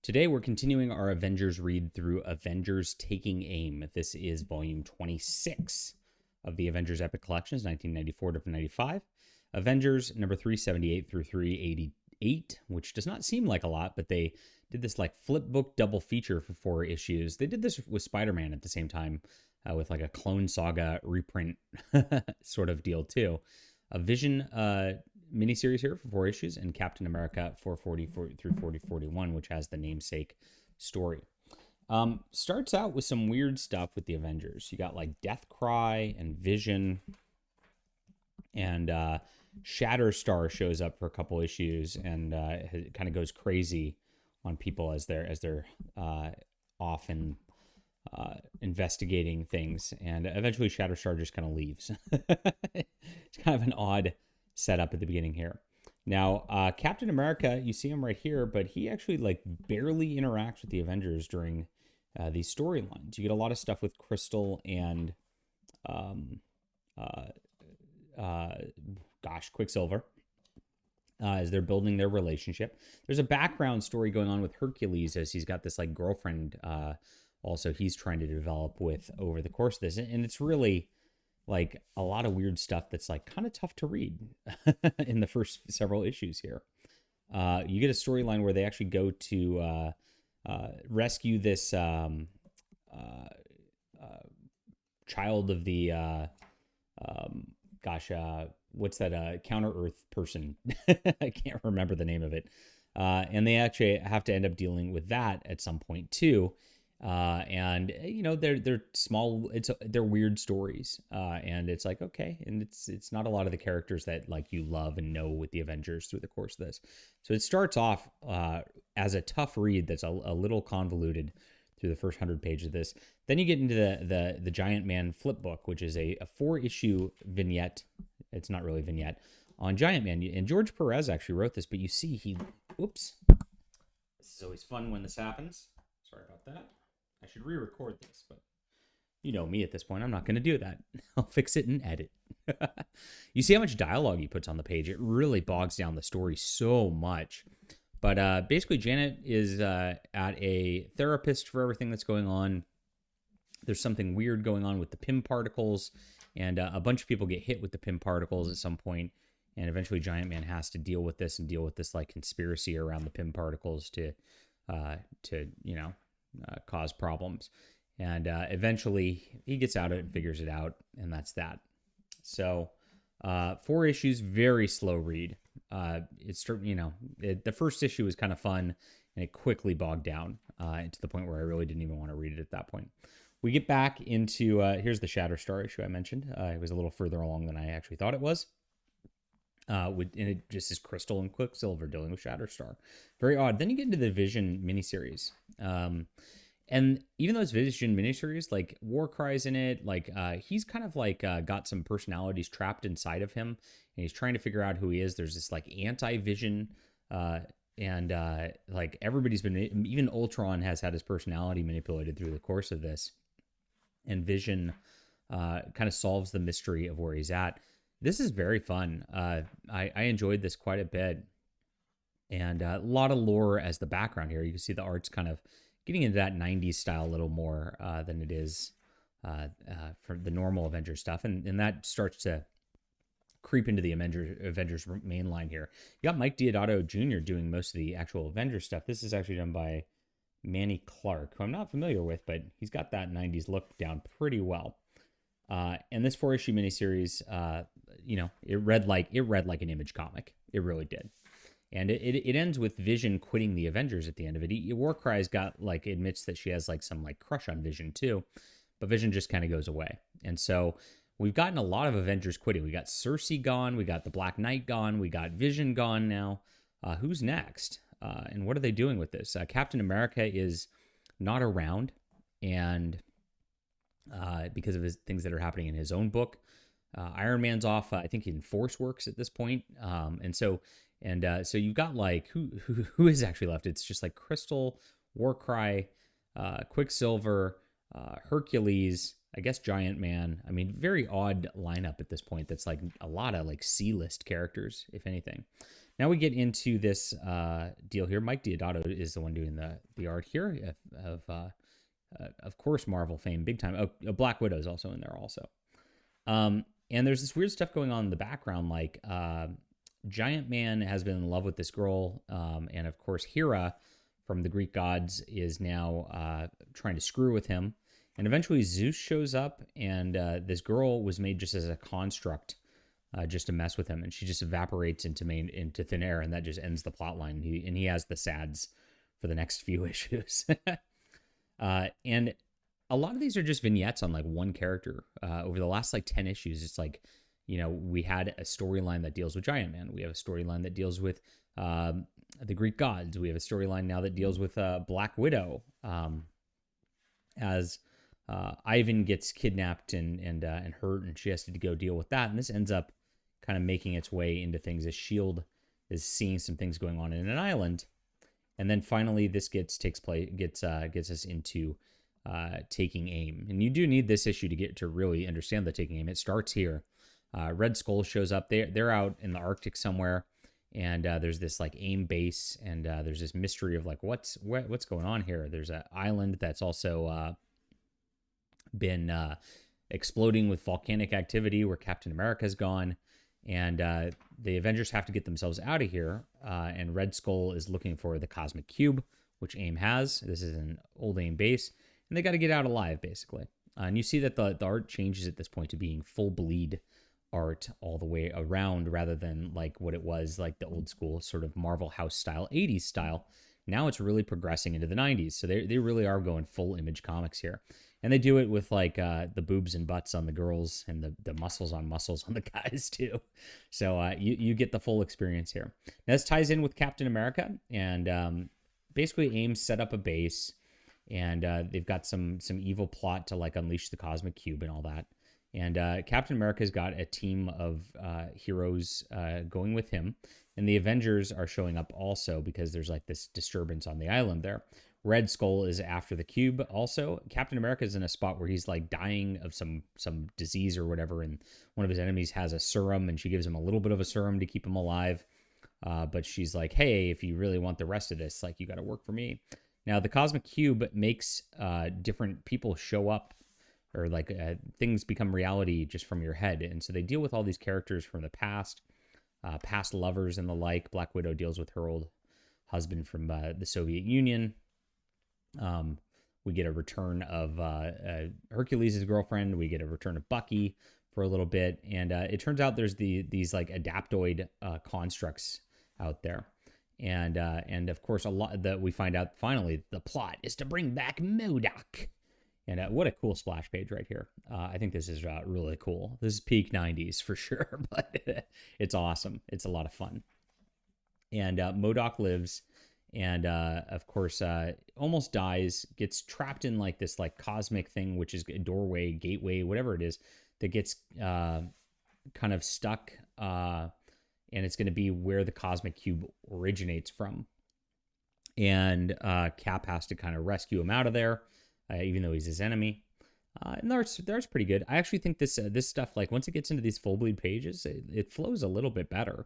Today we're continuing our Avengers read through Avengers Taking Aim. This is volume 26 of the Avengers Epic Collections, 1994 to 95. Avengers number 378 through 388, which does not seem like a lot, but they did this like flip book double feature for 4 issues. They did this with Spider-Man at the same time with like a Clone Saga reprint sort of deal too. A Vision miniseries here for 4 issues, and Captain America 440 through 4041, which has the namesake story. Starts out with some weird stuff with the Avengers. You got like Deathcry and Vision, and Shatterstar shows up for a couple issues and it kind of goes crazy on people as they're off and investigating things, and eventually Shatterstar just kind of leaves. It's kind of an odd setup at the beginning here. Now, Captain America, you see him right here, but he actually like barely interacts with the Avengers during these storylines. You get a lot of stuff with Crystal and Quicksilver as they're building their relationship. There's a background story going on with Hercules as he's got this like girlfriend also he's trying to develop with over the course of this, and it's really like a lot of weird stuff that's like kind of tough to read in the first several issues here. You get a storyline where they actually go to rescue this child of the what's that Counter-Earth person? I can't remember the name of it. And they actually have to end up dealing with that at some point too. And you know, they're small, they're weird stories. And it's like, okay. And it's not a lot of the characters that like you love and know with the Avengers through the course of this. So it starts off, as a tough read. That's a little convoluted through the first 100 pages of this. Then you get into the Giant Man flip book, which is a 4-issue vignette. It's not really a vignette on Giant Man. And George Perez actually wrote this, but you see oops. This is always fun when this happens. Sorry about that. I should re-record this, but you know me at this point. I'm not going to do that. I'll fix it and edit. You see how much dialogue he puts on the page. It really bogs down the story so much. But basically, Janet is at a therapist for everything that's going on. There's something weird going on with the Pym particles, and a bunch of people get hit with the Pym particles at some point, and eventually Giant Man has to deal with this like conspiracy around the Pym particles to cause problems. And eventually he gets out of it, figures it out, and that's that. So 4 issues, very slow read. The first issue was kind of fun, and it quickly bogged down to the point where I really didn't even want to read it at that point. We get back into, here's the Shatterstar issue I mentioned. It was a little further along than I actually thought it was. And it just is Crystal and Quicksilver dealing with Shatterstar. Very odd. Then you get into the Vision miniseries. And even those Vision miniseries, like Warcry's in it, like he's kind of like got some personalities trapped inside of him, and he's trying to figure out who he is. There's this like anti-Vision, and like everybody's been, even Ultron has had his personality manipulated through the course of this. And Vision kind of solves the mystery of where he's at. This is very fun. I enjoyed this quite a bit. And a lot of lore as the background here. You can see the art's kind of getting into that 90s style a little more than it is for the normal Avengers stuff. And that starts to creep into the Avengers main line here. You got Mike Deodato Jr. doing most of the actual Avengers stuff. This is actually done by Manny Clark, who I'm not familiar with, but he's got that 90s look down pretty well. And this 4-issue miniseries, it read like an Image comic. It really did. And it ends with Vision quitting the Avengers at the end of it. Warcry's got like admits that she has like some like crush on Vision too, but Vision just kind of goes away. And so we've gotten a lot of Avengers quitting. We got Cersei gone, we got the Black Knight gone, we got Vision gone now. Who's next? And what are they doing with this? Captain America is not around, and because of his things that are happening in his own book. Iron Man's off, I think, in Force Works at this point. So you've got like who is actually left? It's just like Crystal, Warcry, Quicksilver, Hercules, I guess Giant Man. I mean, very odd lineup at this point. That's like a lot of like C-list characters, if anything. Now we get into this deal here. Mike Diodato is the one doing the art here of course, Marvel fame, big time. Oh, Black Widow is also in there also. And there's this weird stuff going on in the background, like Giant Man has been in love with this girl, and of course Hera from the Greek gods is now trying to screw with him. And eventually Zeus shows up, and this girl was made just as a construct, just to mess with him, and she just evaporates into thin air, and that just ends the plot line. He has the sads for the next few issues. And a lot of these are just vignettes on like one character. Over the last like 10 issues, it's like, we had a storyline that deals with Giant Man. We have a storyline that deals with the Greek gods. We have a storyline now that deals with Black Widow, as Ivan gets kidnapped and hurt, and she has to go deal with that. And this ends up kind of making its way into things as S.H.I.E.L.D. is seeing some things going on in an island. And then finally, this gets us into taking aim. And you do need this issue to get to really understand the taking aim. It starts here. Red Skull shows up. They're out in the Arctic somewhere, and there's this like aim base, and there's this mystery of like what's going on here. There's an island that's also been exploding with volcanic activity where Captain America's gone. And the Avengers have to get themselves out of here. And Red Skull is looking for the Cosmic Cube, which AIM has. This is an old AIM base. And they got to get out alive, basically. And you see that the art changes at this point to being full bleed art all the way around, rather than like what it was like the old school sort of Marvel House style, 80s style. Now it's really progressing into the 90s. So they really are going full image comics here. And they do it with like the boobs and butts on the girls and the muscles on the guys too. So you get the full experience here. Now this ties in with Captain America, and basically AIM set up a base, and they've got some evil plot to like unleash the Cosmic Cube and all that. And Captain America's got a team of heroes going with him, and the Avengers are showing up also because there's like this disturbance on the island there. Red Skull is after the cube also. Captain America is in a spot where he's like dying of some disease or whatever, and one of his enemies has a serum, and she gives him a little bit of a serum to keep him alive. But she's like, hey, if you really want the rest of this, like, you got to work for me. Now, the Cosmic Cube makes different people show up, or like things become reality just from your head. And so they deal with all these characters from the past, past lovers and the like. Black Widow deals with her old husband from the Soviet Union. We get a return of Hercules' girlfriend. We get a return of Bucky for a little bit. And it turns out there's these like adaptoid constructs out there. And of course, a lot that we find out finally, the plot is to bring back MODOK. And what a cool splash page right here. I think this is really cool. This is peak 90s for sure, but it's awesome. It's a lot of fun. And MODOK lives, and of course almost dies, gets trapped in like this like cosmic thing, which is a doorway, gateway, whatever it is, that gets kind of stuck, and it's going to be where the Cosmic Cube originates from. And Cap has to kind of rescue him out of there, even though he's his enemy. And there's pretty good. I actually think this stuff, like once it gets into these full bleed pages, it flows a little bit better.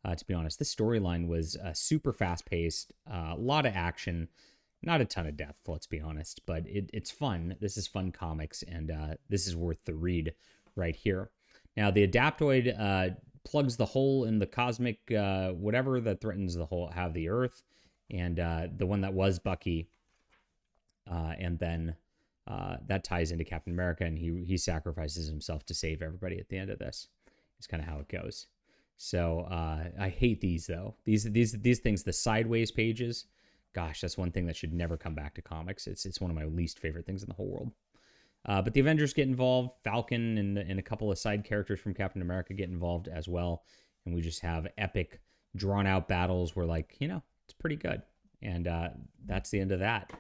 To be honest, this storyline was super fast paced, a lot of action, not a ton of depth, let's be honest, but it's fun. This is fun comics, and this is worth the read right here. Now, the Adaptoid plugs the hole in the cosmic whatever that threatens the Earth, and the one that was Bucky, and then that ties into Captain America, and he sacrifices himself to save everybody at the end of this. It's kind of how it goes. So I hate these though. These things, the sideways pages. Gosh, that's one thing that should never come back to comics. It's one of my least favorite things in the whole world. But the Avengers get involved. Falcon and a couple of side characters from Captain America get involved as well. And we just have epic, drawn out battles where, like, it's pretty good. And that's the end of that.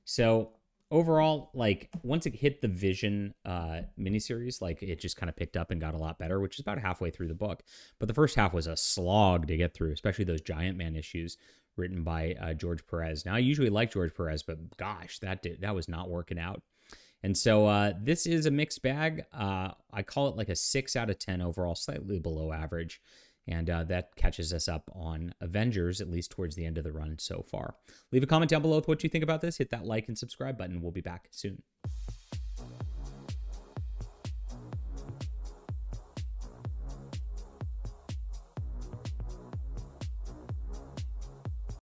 So overall, like, once it hit the Vision miniseries, like, it just kind of picked up and got a lot better, which is about halfway through the book. But the first half was a slog to get through, especially those Giant Man issues written by George Perez. Now, I usually like George Perez, but gosh, that was not working out. And so this is a mixed bag. I call it like a 6 out of 10 overall, slightly below average. And that catches us up on Avengers, at least towards the end of the run so far. Leave a comment down below with what you think about this. Hit that like and subscribe button. We'll be back soon.